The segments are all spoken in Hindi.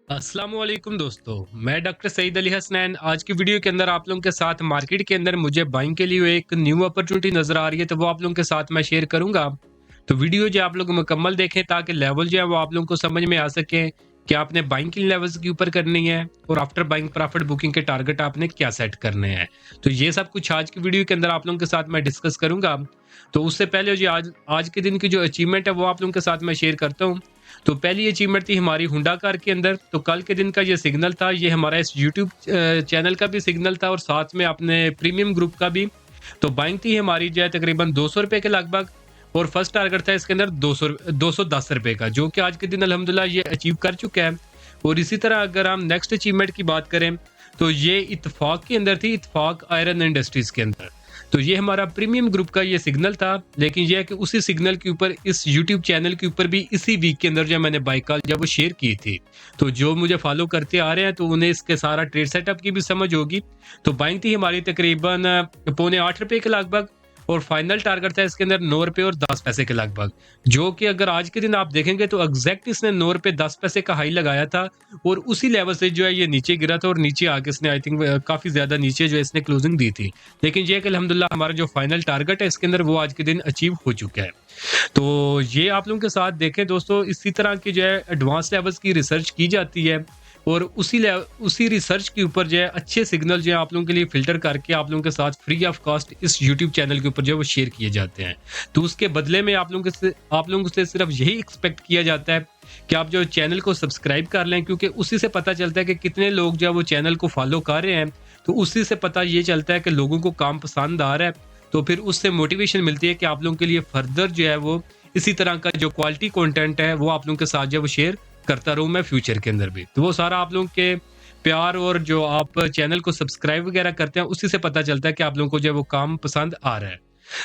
अस्सलाम वालेकुम दोस्तों, मैं डॉक्टर सईद अली हसनैन। आज की वीडियो के अंदर आप लोगों के साथ मार्केट के अंदर मुझे बाइंग के लिए एक न्यू अपॉर्चुनिटी नज़र आ रही है, तो वो आप लोगों के साथ मैं शेयर करूंगा। तो वीडियो जो आप लोग मुकम्मल देखें ताकि लेवल जो है वो आप लोगों को समझ में आ सके कि आपने बाइंग किन लेवल्स के ऊपर करनी है और आफ्टर बाइंग प्रॉफिट बुकिंग के टारगेट आपने क्या सेट करने हैं। तो ये सब कुछ आज की वीडियो के अंदर आप लोगों के साथ मैं डिस्कस करूंगा। तो उससे पहले जो आज आज के दिन की जो अचीवमेंट है वो आप लोगों के साथ मैं शेयर करता हूँ। तो पहली अचीवमेंट थी हमारी हुंडा कार के अंदर। तो कल के दिन का ये सिग्नल था, ये हमारा इस यूट्यूब चैनल का भी सिग्नल था और साथ में अपने प्रीमियम ग्रुप का भी। तो बाइंग थी हमारी जो है तकरीबन 200 रुपए के लगभग और फर्स्ट टारगेट था इसके अंदर 210 रुपए का, जो कि आज के दिन अल्हम्दुलिल्लाह ये अचीव कर चुका है। और इसी तरह अगर हम नेक्स्ट अचीवमेंट की बात करें तो ये इत्तेफाक के अंदर थी, इत्तेफाक आयरन इंडस्ट्रीज के अंदर। तो ये हमारा प्रीमियम ग्रुप का ये सिग्नल था, लेकिन यह है कि उसी सिग्नल के ऊपर इस यूट्यूब चैनल के ऊपर भी इसी वीक के अंदर जो मैंने बाइक कॉल जब वो शेयर की थी। तो जो मुझे फॉलो करते आ रहे हैं तो उन्हें इसके सारा ट्रेड सेटअप की भी समझ होगी। तो बाइंग थी हमारी तकरीबन 7.25 रुपए के लगभग और फाइनल टारगेट था इसके अंदर 9 रुपए और 10 पैसे के लगभग, जो कि अगर आज के दिन आप देखेंगे तो एग्जैक्ट इसने 9 रुपए 10 पैसे का हाई लगाया था और उसी लेवल से जो है ये नीचे गिरा था और नीचे आके इसने आई थिंक काफी ज्यादा नीचे जो है इसने क्लोजिंग दी थी। लेकिन ये कि अल्हम्दुलिल्लाह हमारा जो फाइनल टारगेट है इसके अंदर वो आज के दिन अचीव हो चुका है। तो ये आप लोगों के साथ देखें दोस्तों, इसी तरह की जो है एडवांस लेवल्स की रिसर्च की जाती है और उसी रिसर्च के ऊपर जो है अच्छे सिग्नल जो है आप लोगों के लिए फिल्टर करके आप लोगों के साथ फ्री ऑफ कॉस्ट इस यूट्यूब चैनल के ऊपर जो है वो शेयर किए जाते हैं। तो उसके बदले में आप लोगों से सिर्फ यही एक्सपेक्ट किया जाता है कि आप जो चैनल को सब्सक्राइब कर लें, क्योंकि उसी से पता चलता है कि कितने लोग जो है वो चैनल को फॉलो कर रहे हैं। तो उसी से पता ये चलता है कि लोगों को काम पसंद आ रहा है, तो फिर उससे मोटिवेशन मिलती है कि आप लोगों के लिए फर्दर जो है वो इसी तरह का जो क्वालिटी कंटेंट है वो आप लोगों के साथ जो है वो शेयर करता रहूं मैं फ्यूचर के अंदर भी। तो वो सारा आप लोगों के प्यार और जो आप चैनल को सब्सक्राइब वगैरह करते हैं उसी से पता चलता है कि आप लोगों को जो है वो काम पसंद आ रहा है।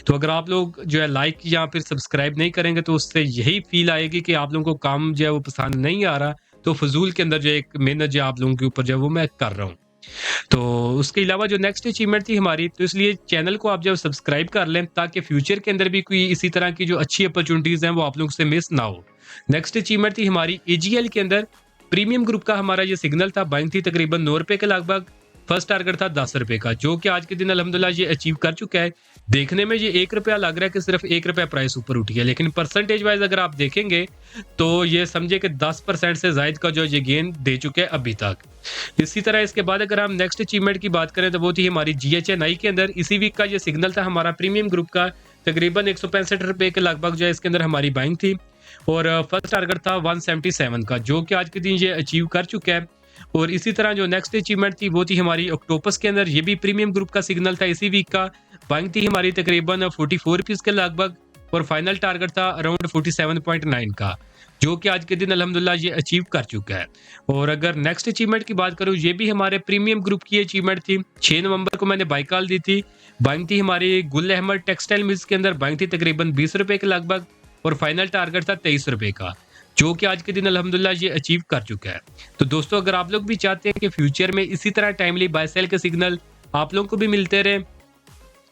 तो अगर आप लोग जो है लाइक या फिर सब्सक्राइब नहीं करेंगे तो उससे यही फील आएगी कि आप लोगों को काम जो है वो पसंद नहीं आ रहा। तो फजूल के अंदर जो एक मेहनत जो आप लोगों के ऊपर जो है वो मैं कर रहा हूँ। तो उसके अलावा जो नेक्स्ट अचीवमेंट थी हमारी, तो इसलिए चैनल को आप जब सब्सक्राइब कर लें ताकि फ्यूचर के अंदर भी कोई इसी तरह की जो अच्छी अपॉर्चुनिटीज हैं वो आप लोगों से मिस ना हो। नेक्स्ट अचीवमेंट थी हमारी एजीएल के अंदर। प्रीमियम ग्रुप का हमारा ये सिग्नल था, बाइंग थी तकरीबन 9 रुपए के लगभग। फर्स्ट टारगेट था 10 रुपए का, जो कि आज के दिन अल्हम्दुलिल्लाह ये अचीव कर चुका है। देखने में ये 1 रुपया लग रहा है कि सिर्फ 1 रुपया प्राइस ऊपर उठी है, लेकिन परसेंटेज वाइज अगर आप देखेंगे तो ये समझे कि 10% से जायद का जो ये गेन दे चुके हैं अभी तक। इसी तरह इसके बाद अगर हम नेक्स्ट अचीवमेंट की बात करें तो वो थी हमारी जीएचएनआई के अंदर। इसी वीक का ये सिग्नल था हमारा प्रीमियम ग्रुप का, तकरीबन 165 रुपए के लगभग जो है इसके अंदर हमारी बाइंग थी और फर्स्ट टारगेट था 177 का, जो कि आज के दिन ये अचीव कर चुका है। और इसी तरह जो नेक्स्ट अचीवमेंट थी वो थी हमारी ऑक्टोपस के अंदर। ये भी प्रीमियम ग्रुप का सिग्नल था इसी वीक का, बाइंग थी हमारी तकरीबन 44 रुपीज के लगभग और फाइनल टारगेट था अराउंड 47.9 का, जो कि आज के दिन अल्हम्दुलिल्लाह ये अचीव कर चुका है। और अगर नेक्स्ट अचीवमेंट की बात करूं, ये भी हमारे प्रीमियम ग्रुप की अचीवमेंट थी। 6 नवंबर को मैंने बाई कॉल दी थी, बाइंग थी हमारी गुल अहमद टेक्सटाइल मिल्स के अंदर, बाइंग थी तकरीबन 20 रुपए के लगभग और फाइनल टारगेट था 23 रुपए का, जो कि आज के दिन अल्हम्दुलिल्लाह ये अचीव कर चुका है। तो दोस्तों अगर आप लोग भी चाहते हैं कि फ्यूचर में इसी तरह टाइमली बाय सेल के सिग्नल आप लोगों को भी मिलते रहे,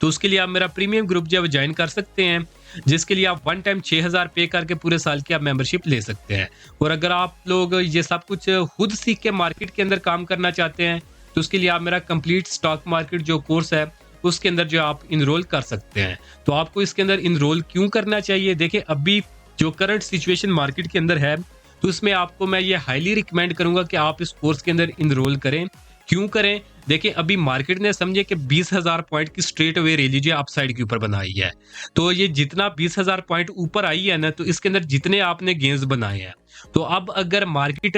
तो उसके लिए आप मेरा प्रीमियम ग्रुप जो है ज्वाइन कर सकते हैं, जिसके लिए आप वन टाइम 6000 पे करके पूरे साल की आप मेंबरशिप ले सकते हैं। और अगर आप लोग ये सब कुछ खुद सीख के मार्केट के अंदर काम करना चाहते हैं तो उसके लिए आप मेरा कंप्लीट स्टॉक मार्केट जो कोर्स है उसके अंदर जो आप इनरोल कर सकते हैं। तो आपको इसके अंदर इनरोल क्यों करना चाहिए, देखिए अभी जो करंट सिचुएशन मार्केट के अंदर है तो इसमें आपको मैं ये हाईली रिकमेंड करूंगा कि आप इस कोर्स के अंदर इनरोल करें। क्यों करें, देखिए अभी मार्केट ने समझे कि 20,000 पॉइंट की स्ट्रेट अवे ले लीजिए अपसाइड के ऊपर बनाई है। तो ये जितना 20,000 पॉइंट ऊपर आई है ना, तो इसके अंदर जितने आपने गेंस बनाए हैं, तो अब अगर मार्केट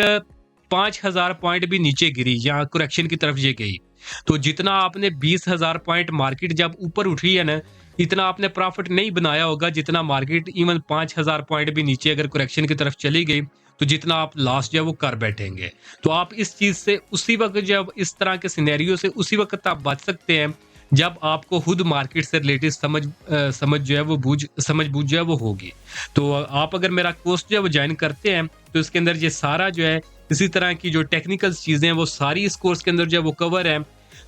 5,000 पॉइंट भी नीचे गिरी या करेक्शन की तरफ ये गई, तो जितना आपने 20,000 पॉइंट मार्केट जब ऊपर उठी है ना, इतना आपने प्रॉफिट नहीं बनाया होगा जितना मार्केट इवन 5,000 पॉइंट भी नीचे अगर करेक्शन की तरफ चली गई तो जितना आप लास्ट जो है वो कर बैठेंगे। तो आप इस चीज से उसी वक्त जब इस तरह के सिनेरियो से उसी वक्त आप बच सकते हैं जब आपको खुद मार्केट से रिलेटेड समझ जो है वो समझ बूझ जो है वो होगी। तो आप अगर मेरा कोर्स जो है वो ज्वाइन करते हैं तो इसके अंदर ये सारा जो है इसी तरह की जो टेक्निकल चीजें हैं वो सारी इस कोर्स के अंदर जो है वो कवर है।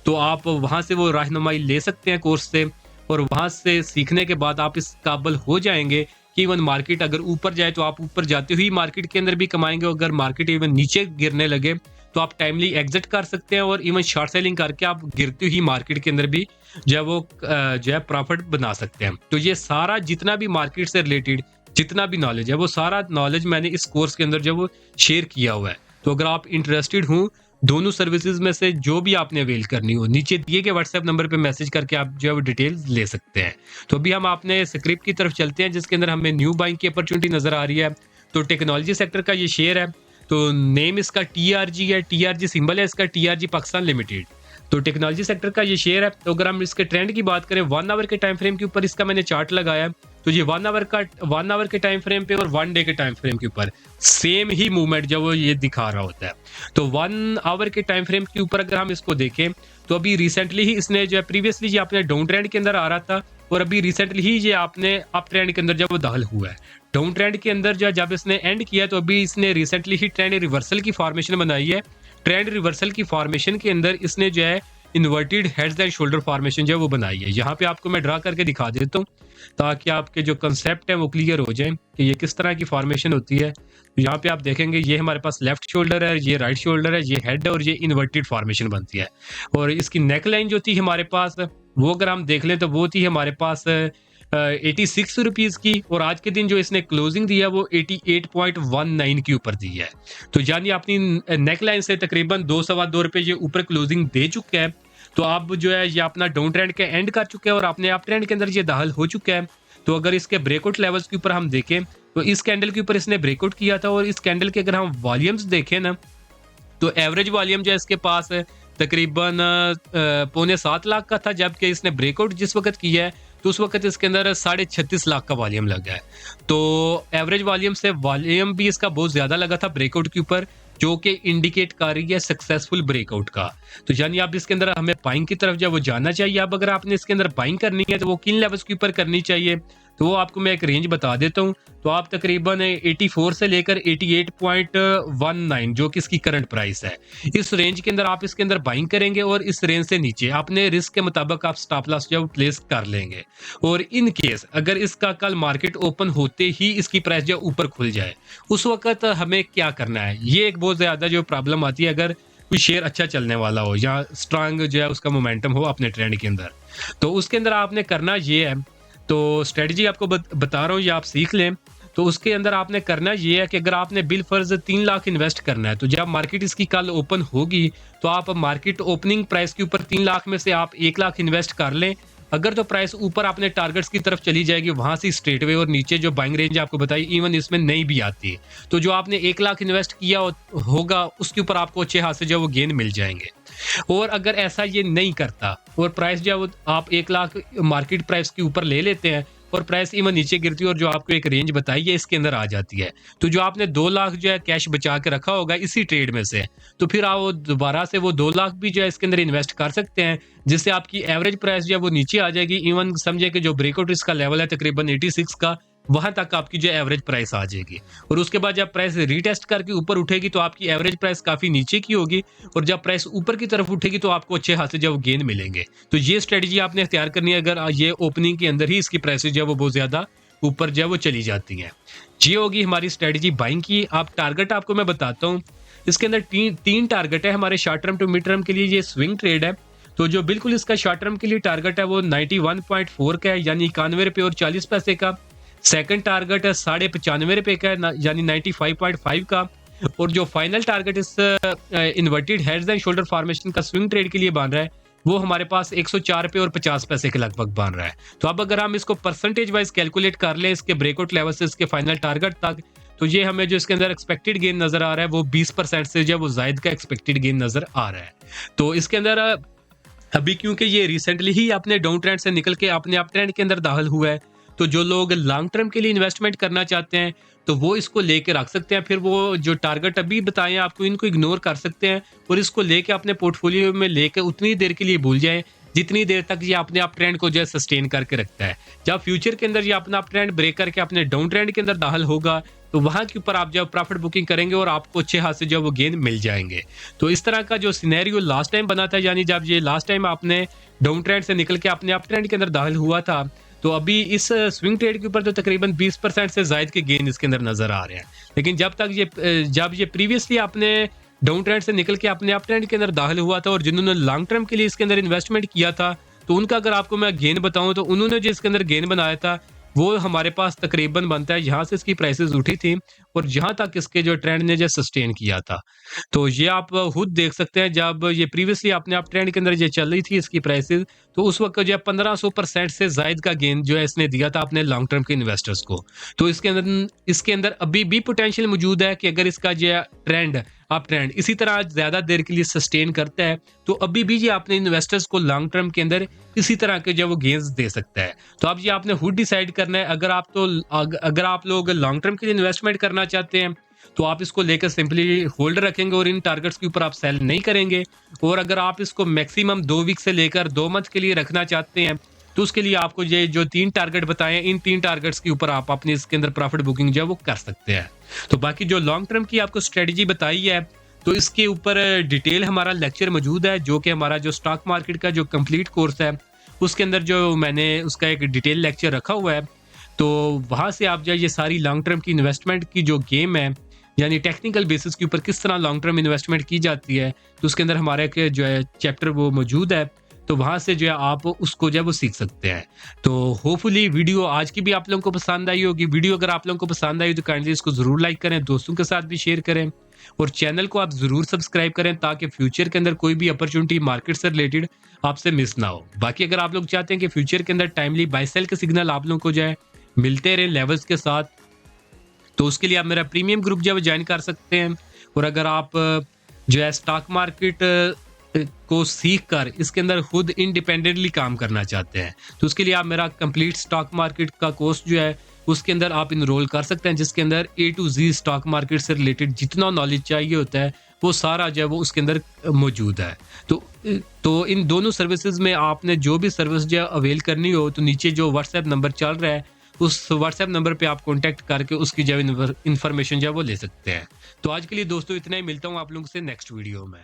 तो आप वहां से वो रहनुमाई ले सकते हैं कोर्स से और वहां से सीखने के बाद आप इस काबिल हो जाएंगे कि इवन मार्केट अगर ऊपर जाए तो आप ऊपर जाते हुए मार्केट के अंदर भी कमाएंगे, अगर मार्केट इवन नीचे गिरने लगे तो आप टाइमली एग्जिट कर सकते हैं और इवन शॉर्ट सेलिंग करके आप गिरते ही मार्केट के अंदर भी जो है वो जो है प्रॉफिट बना सकते हैं। तो ये सारा जितना भी मार्केट से रिलेटेड जितना भी नॉलेज है वो सारा नॉलेज मैंने इस कोर्स के अंदर जो वो शेयर किया हुआ है। तो अगर आप इंटरेस्टेड हो दोनों सर्विसेज में से जो भी आपने अवेल करनी हो, नीचे दिए गए व्हाट्सएप नंबर पे मैसेज करके आप जो है वो डिटेल्स ले सकते हैं। तो अभी हम अपने स्क्रिप्ट की तरफ चलते हैं जिसके अंदर हमें न्यू बाइंग की अपॉर्चुनिटी नजर आ रही है। तो टेक्नोलॉजी सेक्टर का ये शेयर है, तो नेम इसका टीआरजी है, टीआरजी सिंबल है इसका, टीआरजी पाकिस्तान लिमिटेड। तो टेक्नोलॉजी सेक्टर का ये शेयर है। तो अगर हम इसके ट्रेंड की बात करें 1 आवर के टाइम फ्रेम के ऊपर इसका मैंने चार्ट लगाया है, तो ये 1 आवर के टाइम फ्रेम पे और 1 डे के टाइम फ्रेम के ऊपर सेम ही मूवमेंट जो वो ये दिखा रहा होता है। तो 1 आवर के टाइम फ्रेम के ऊपर अगर हम इसको देखें तो अभी रिसेंटली ही इसने जो है, प्रीवियसली ये अपने डाउन ट्रेंड के अंदर आ रहा था और अभी रिसेंटली ही ये आपने अप ट्रेंड के अंदर जब वो दाखिल हुआ है। डाउन ट्रेंड के अंदर जब इसने एंड किया तो अभी इसने रिसेंटली ही ट्रेंड रिवर्सल की फॉर्मेशन बनाई है। ट्रेंड रिवर्सल की फॉर्मेशन के अंदर इसने जो है inverted heads and shoulder formation जो है वो बनाई है। यहाँ पे आपको मैं ड्रा करके दिखा देता हूँ ताकि आपके जो कंसेप्ट है वो क्लियर हो जाए कि ये किस तरह की फॉर्मेशन होती है। तो यहाँ पे आप देखेंगे ये हमारे पास लेफ्ट शोल्डर है, ये राइट शोल्डर है, ये हेड है और ये इन्वर्टेड फॉर्मेशन बनती है। और इसकी नेक लाइन जो थी हमारे पास वो अगर हम देख लें तो वो थी हमारे पास 86 रुपीज़ की, और आज के दिन जो इसने क्लोजिंग दिया वो 88.19 के ऊपर दी है। तो यानी अपनी नेक लाइन से तकरीबन 2-2.25 ये ऊपर क्लोजिंग दे चुका है। तो आप जो है ये अपना डाउन ट्रेंड के एंड कर चुके हैं और अपने अप ट्रेंड के अंदर ये दाखिल हो चुका है। तो अगर इसके ब्रेकआउट लेवल्स के ऊपर हम देखें तो इस कैंडल के ऊपर इसने ब्रेकआउट किया था और इस कैंडल के अगर हम वॉल्यूम्स देखें ना तो एवरेज वॉल्यूम जो है इसके पास तकरीबन 6.25 लाख का था, जबकि इसने ब्रेकआउट जिस वक्त किया है तो उस वक्त इसके अंदर 36.5 लाख का वॉल्यूम लगा है। तो एवरेज वॉल्यूम से वॉल्यूम भी इसका बहुत ज्यादा लगा था ब्रेकआउट के ऊपर, जो कि इंडिकेट कर रही है सक्सेसफुल ब्रेकआउट का। तो यानी आप इसके अंदर हमें बाइंग की तरफ जब वो जाना चाहिए। अब अगर आपने इसके अंदर बाइंग करनी है तो वो किन लेवल्स के ऊपर करनी चाहिए, तो वो आपको मैं एक रेंज बता देता हूँ। तो आप तकरीबन 84 से लेकर 88.19 जो कि इसकी करंट प्राइस है, इस रेंज के अंदर आप इसके अंदर बाइंग करेंगे और इस रेंज से नीचे अपने रिस्क के मुताबिक आप स्टॉप लॉस जो प्लेस कर लेंगे। और इन केस अगर इसका कल मार्केट ओपन होते ही इसकी प्राइस जो ऊपर खुल जाए उस वक्त हमें क्या करना है। ये एक बहुत ज्यादा जो प्रॉब्लम आती है अगर कोई शेयर अच्छा चलने वाला हो या स्ट्रांग जो है उसका मोमेंटम हो अपने ट्रेंड के अंदर, तो उसके अंदर आपने करना ये है। तो स्ट्रेटजी आपको बता रहा हूँ, ये आप सीख लें। तो उसके अंदर आपने करना ये है कि अगर आपने बिल फर्ज 3 लाख इन्वेस्ट करना है तो जब मार्केट इसकी कल ओपन होगी तो आप मार्केट ओपनिंग प्राइस के ऊपर 3 लाख में से आप 1 लाख इन्वेस्ट कर लें। अगर तो प्राइस ऊपर अपने टारगेट्स की तरफ चली जाएगी वहां से स्ट्रेट वे, और नीचे जो बाइंग रेंज आपको बताई इवन इसमें नहीं भी आती, तो जो आपने 1 लाख इन्वेस्ट किया होगा उसके ऊपर आपको अच्छे खासे जो वो गेन मिल जाएंगे। और अगर ऐसा ये नहीं करता और प्राइस जो है आप 1 लाख मार्केट प्राइस के ऊपर ले लेते हैं और प्राइस इवन नीचे गिरती है और जो आपको एक रेंज बताई है इसके अंदर आ जाती है, तो जो आपने 2 लाख जो है कैश बचा के रखा होगा इसी ट्रेड में से, तो फिर आप दोबारा से वो 2 लाख भी जो है इसके अंदर इन्वेस्ट कर सकते हैं, जिससे आपकी एवरेज प्राइस जो है वो नीचे आ जाएगी। इवन समझे कि जो ब्रेकआउट इसका लेवल है तकरीबन 86 का, वहां तक आपकी जो एवरेज प्राइस आ जाएगी। और उसके बाद जब प्राइस रीटेस्ट करके ऊपर उठेगी तो आपकी एवरेज प्राइस काफी नीचे की होगी, और जब प्राइस ऊपर की तरफ उठेगी तो आपको अच्छे खासे जो गेन मिलेंगे। तो ये स्ट्रेटजी आपने इख्तियार करनी है अगर ये ओपनिंग के अंदर ही इसकी प्राइसेस जो है वो बहुत ज्यादा ऊपर जो है वो चली जाती हैं। ये होगी हमारी स्ट्रेटजी बाइंग की। आप टारगेट आपको मैं बताता हूँ, इसके अंदर तीन टारगेट है हमारे short term to mid term के लिए। ये स्विंग ट्रेड है, तो जो बिल्कुल इसका शॉर्ट टर्म के लिए टारगेट है वो 91.4 का है यानी 91 रुपये और 40 पैसे का। सेकंड टारगेट है 95.5 रुपए का यानी 95.5 का। और जो फाइनल टारगेट इस inverted heads and shoulder formation का स्विंग ट्रेड के लिए बन रहा है वो हमारे पास 104 रुपये और 50 पैसे के लगभग बन रहा है। तो अब अगर हम इसको परसेंटेज वाइज कैलकुलेट कर लें इसके ब्रेकआउट लेवल से इसके फाइनल टारगेट तक, तो ये हमें जो इसके अंदर एक्सपेक्टेड गेन नजर आ रहा है वो 20% से जो वो जायद का एक्सपेक्टेड गेन नजर आ रहा है। तो इसके अंदर अभी क्योंकि ये रिसेंटली ही अपने डाउन ट्रेंड से निकल के अपने अप ट्रेंड के अंदर दाखिल हुआ है, तो जो लोग लॉन्ग टर्म के लिए इन्वेस्टमेंट करना चाहते हैं तो वो इसको लेके रख सकते हैं। फिर वो जो टारगेट अभी बताएं आपको इनको इग्नोर कर सकते हैं और इसको लेके अपने पोर्टफोलियो में लेके उतनी देर के लिए भूल जाएं जितनी देर तक ये अपने अप ट्रेंड को जो है सस्टेन करके रखता है। जब फ्यूचर के अंदर ये अपना अप ट्रेंड ब्रेक करके अपने डाउन ट्रेंड के अंदर दाखिल होगा तो वहां के ऊपर आप जब प्रॉफिट बुकिंग करेंगे और आपको अच्छे हाथ से जो वो गेन मिल जाएंगे। तो इस तरह का जो सिनेरियो लास्ट टाइम बना था, यानी जब ये लास्ट टाइम आपने डाउन ट्रेंड से निकल के अपने अप ट्रेंड के अंदर दाखिल हुआ था तो अभी इस स्विंग ट्रेड के ऊपर तो तकरीबन 20% से ज़ायद के गेन इसके अंदर नज़र आ रहे हैं। लेकिन जब ये प्रीवियसली आपने डाउन ट्रेंड से निकल के अपने अप ट्रेंड के अंदर दाखिल हुआ था और जिन्होंने लॉन्ग टर्म के लिए इसके अंदर इन्वेस्टमेंट किया था, तो उनका अगर आपको मैं गेन बताऊं तो उन्होंने जो इसके अंदर गेन बनाया था वो हमारे पास तकरीबन बनता है, यहाँ से इसकी प्राइसेस उठी थी और जहां तक इसके जो ट्रेंड ने जो सस्टेन किया था। तो ये आप खुद देख सकते हैं, जब ये प्रीवियसली अपने आप ट्रेंड के अंदर ये चल रही थी इसकी प्राइसेस, तो उस वक्त जो है 1500% से जायद का गेन जो है इसने दिया था अपने लॉन्ग टर्म के इन्वेस्टर्स को। तो इसके अंदर अभी भी पोटेंशियल मौजूद है कि अगर इसका जो ट्रेंड अप ट्रेंड इसी तरह ज्यादा देर के लिए सस्टेन करता है तो अभी भी ये अपने इन्वेस्टर्स को लॉन्ग टर्म के अंदर इसी तरह के जो वो गेन्स दे सकता है। तो अब ये आपने खुद डिसाइड करना है। अगर आप लोग लॉन्ग टर्म के लिए इन्वेस्टमेंट करना चाहते हैं तो आप इसको लेकर सिंपली होल्ड रखेंगे और इन टारगेट्स के ऊपर आप सेल नहीं करेंगे। और अगर आप इसको मैक्सिमम 2 वीक से लेकर 2 मंथ के लिए रखना चाहते हैं तो उसके लिए आपको ये जो 3 टारगेट बताए, इन 3 टारगेट्स के ऊपर आप अपने इसके अंदर प्रॉफिट बुकिंग जो है वो कर सकते हैं। तो बाकी जो लॉन्ग टर्म की आपको स्ट्रेटजी बताई है तो इसके ऊपर डिटेल हमारा लेक्चर मौजूद है, जो कि हमारा जो स्टॉक मार्केट का जो कंप्लीट कोर्स है उसके अंदर जो मैंने उसका एक डिटेल लेक्चर रखा हुआ है। तो वहाँ से आप जो ये सारी लॉन्ग टर्म की इन्वेस्टमेंट की जो गेम है, यानी टेक्निकल बेसिस के ऊपर किस तरह लॉन्ग टर्म इन्वेस्टमेंट की जाती है, तो उसके अंदर हमारे एक जो है चैप्टर वो मौजूद है। तो वहाँ से जो है आप उसको जो है वो सीख सकते हैं। तो होपफुली वीडियो आज की भी आप लोगों को पसंद आई होगी। वीडियो अगर आप लोगों को पसंद आई तो काइंडली इसको ज़रूर लाइक करें, दोस्तों के साथ भी शेयर करें और चैनल को आप ज़रूर सब्सक्राइब करें ताकि फ्यूचर के अंदर कोई भी अपॉर्चुनिटी मार्केट से रिलेटेड आपसे मिस ना हो। बाकी अगर आप लोग चाहते हैं कि फ्यूचर के अंदर टाइमली बाय सेल के सिग्नल आप लोगों को जो है मिलते रहे लेवल्स के साथ, तो उसके लिए आप मेरा प्रीमियम ग्रुप जो है ज्वाइन कर सकते हैं। और अगर आप जो है स्टॉक मार्केट को सीख कर इसके अंदर खुद इंडिपेंडेंटली काम करना चाहते हैं तो उसके लिए आप मेरा कंप्लीट स्टॉक मार्केट का कोर्स जो है उसके अंदर आप इनरोल कर सकते हैं, जिसके अंदर A to Z stock market से रिलेटेड जितना नॉलेज चाहिए होता है वो सारा जो है वो उसके अंदर मौजूद है। तो इन दोनों सर्विसेज में आपने जो भी सर्विस जो अवेल करनी हो तो नीचे जो व्हाट्सएप नंबर चल रहा है उस व्हाट्सएप नंबर पे आप कांटेक्ट करके उसकी जो इन्फॉर्मेशन जो है वो ले सकते हैं। तो आज के लिए दोस्तों इतना ही, मिलता हूँ आप लोगों से नेक्स्ट वीडियो में।